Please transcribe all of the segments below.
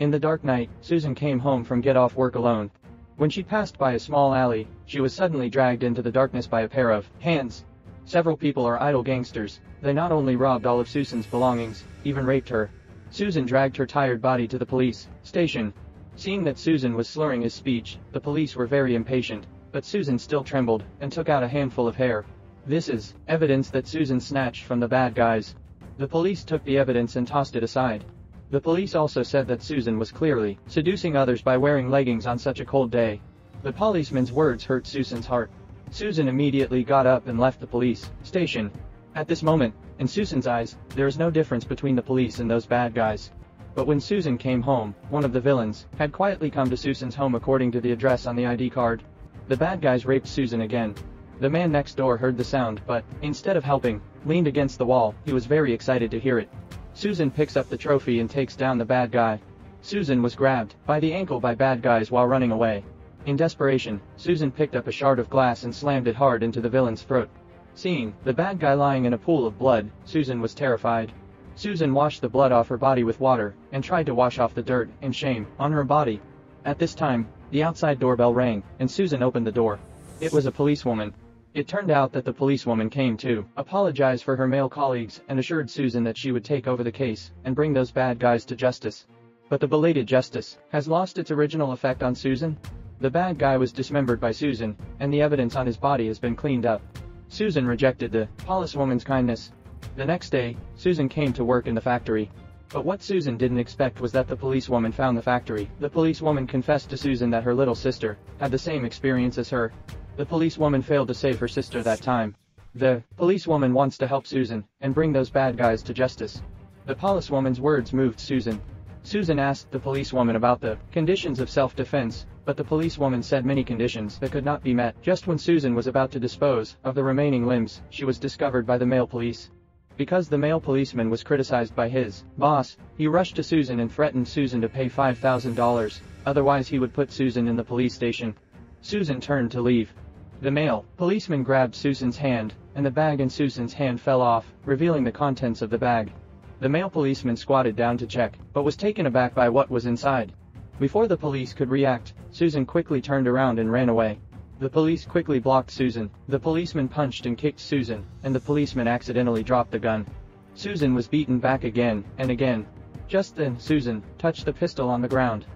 In the dark night, Susan came home from get off work alone. When she passed by a small alley, she was suddenly dragged into the darkness by a pair of hands. Several people are idle gangsters. They not only robbed all of Susan's belongings, even raped her. Susan dragged her tired body to the police station. Seeing that Susan was slurring his speech, the police were very impatient, but Susan still trembled and took out a handful of hair. This is evidence that Susan snatched from the bad guys. The police took the evidence and tossed it aside. The police also said that Susan was clearly seducing others by wearing leggings on such a cold day. The policeman's words hurt Susan's heart. Susan immediately got up and left the police station. At this moment, in Susan's eyes, there is no difference between the police and those bad guys. But when Susan came home, one of the villains had quietly come to Susan's home according to the address on the ID card. The bad guys raped Susan again. The man next door heard the sound but, instead of helping, leaned against the wall. He was very excited to hear it. Susan picks up the trophy and takes down the bad guy. Susan was grabbed by the ankle by bad guys while running away. In desperation, Susan picked up a shard of glass and slammed it hard into the villain's throat. Seeing the bad guy lying in a pool of blood, Susan was terrified. Susan washed the blood off her body with water and tried to wash off the dirt and shame on her body. At this time, the outside doorbell rang, and Susan opened the door. It was a policewoman. It turned out that the policewoman came to apologize for her male colleagues and assured Susan that she would take over the case and bring those bad guys to justice. But the belated justice has lost its original effect on Susan. The bad guy was dismembered by Susan, and the evidence on his body has been cleaned up. Susan rejected the policewoman's kindness. The next day, Susan came to work in the factory. But what Susan didn't expect was that the policewoman found the factory. The policewoman confessed to Susan that her little sister had the same experience as her. The policewoman failed to save her sister that time. The policewoman wants to help Susan and bring those bad guys to justice. The policewoman's words moved Susan. Susan asked the policewoman about the conditions of self-defense, but the policewoman said many conditions that could not be met. Just when Susan was about to dispose of the remaining limbs, she was discovered by the male police. Because the male policeman was criticized by his boss, he rushed to Susan and threatened Susan to pay $5,000, otherwise he would put Susan in the police station. Susan turned to leave. The male policeman grabbed Susan's hand, and the bag in Susan's hand fell off, revealing the contents of the bag. The male policeman squatted down to check, but was taken aback by what was inside. Before the police could react, Susan quickly turned around and ran away. The police quickly blocked Susan. The policeman punched and kicked Susan, and the policeman accidentally dropped the gun. Susan was beaten back again and again. Just then, Susan touched the pistol on the ground.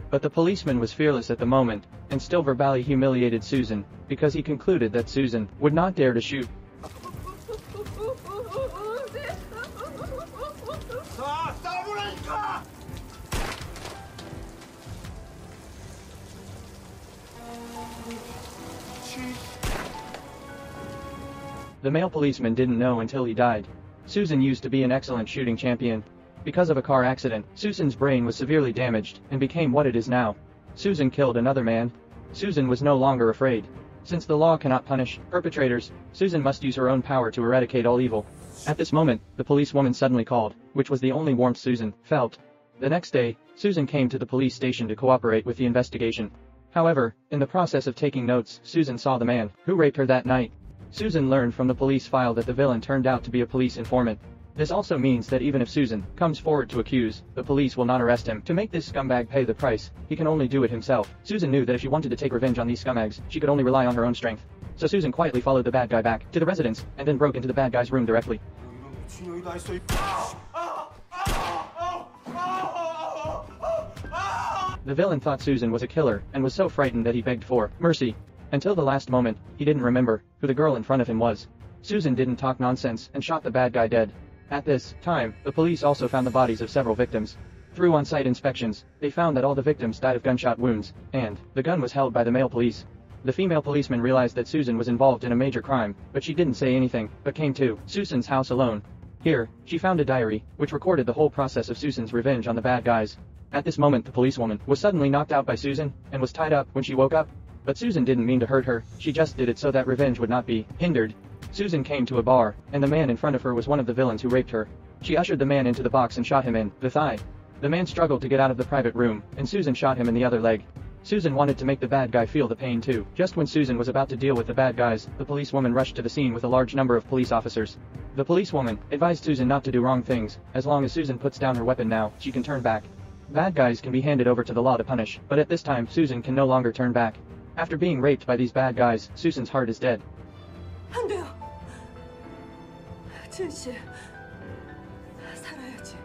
But the policeman was fearless at the moment, and still verbally humiliated Susan, because he concluded that Susan would not dare to shoot. The male policeman didn't know until he died. Susan used to be an excellent shooting champion. Because of a car accident, Susan's brain was severely damaged and became what it is now. Susan killed another man. Susan was no longer afraid. Since the law cannot punish perpetrators, Susan must use her own power to eradicate all evil. At this moment, the policewoman suddenly called, which was the only warmth Susan felt. The next day, Susan came to the police station to cooperate with the investigation. However, in the process of taking notes, Susan saw the man who raped her that night. Susan learned from the police file that the villain turned out to be a police informant. This also means that even if Susan comes forward to accuse, the police will not arrest him. To make this scumbag pay the price, he can only do it himself. Susan knew that if she wanted to take revenge on these scumbags, she could only rely on her own strength. So Susan quietly followed the bad guy back to the residence, and then broke into the bad guy's room directly. The villain thought Susan was a killer, and was so frightened that he begged for mercy. Until the last moment, he didn't remember who the girl in front of him was. Susan didn't talk nonsense and shot the bad guy dead. At this time, the police also found the bodies of several victims. Through on-site inspections, they found that all the victims died of gunshot wounds, and the gun was held by the male police. The female policeman realized that Susan was involved in a major crime, but she didn't say anything, but came to Susan's house alone. Here, she found a diary, which recorded the whole process of Susan's revenge on the bad guys. At this moment, the policewoman was suddenly knocked out by Susan, and was tied up when she woke up. But Susan didn't mean to hurt her, she just did it so that revenge would not be hindered. Susan came to a bar, and the man in front of her was one of the villains who raped her. She ushered the man into the box and shot him in the thigh. The man struggled to get out of the private room, and Susan shot him in the other leg. Susan wanted to make the bad guy feel the pain too. Just when Susan was about to deal with the bad guys, the policewoman rushed to the scene with a large number of police officers. The policewoman advised Susan not to do wrong things. As long as Susan puts down her weapon now, she can turn back. Bad guys can be handed over to the law to punish, but at this time Susan can no longer turn back. After being raped by these bad guys, Susan's heart is dead. 안 돼요. 지은 씨, 살아야지.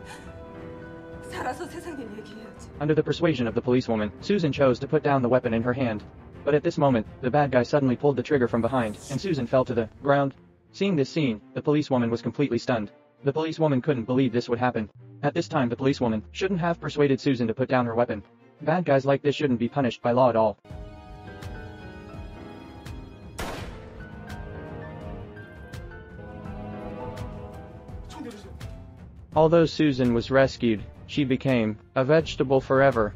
살아서 세상에 얘기해야지. Under the persuasion of the policewoman, Susan chose to put down the weapon in her hand. But at this moment, the bad guy suddenly pulled the trigger from behind, and Susan fell to the ground. Seeing this scene, the policewoman was completely stunned. The policewoman couldn't believe this would happen. At this time, the policewoman shouldn't have persuaded Susan to put down her weapon. Bad guys like this shouldn't be punished by law at all. Although Susan was rescued, she became a vegetable forever.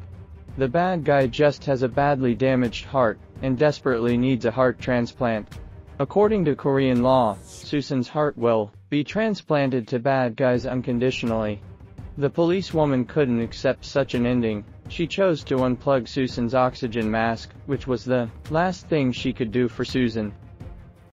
The bad guy just has a badly damaged heart, and desperately needs a heart transplant. According to Korean law, Susan's heart will be transplanted to bad guys unconditionally. The policewoman couldn't accept such an ending. She chose to unplug Susan's oxygen mask, which was the last thing she could do for Susan.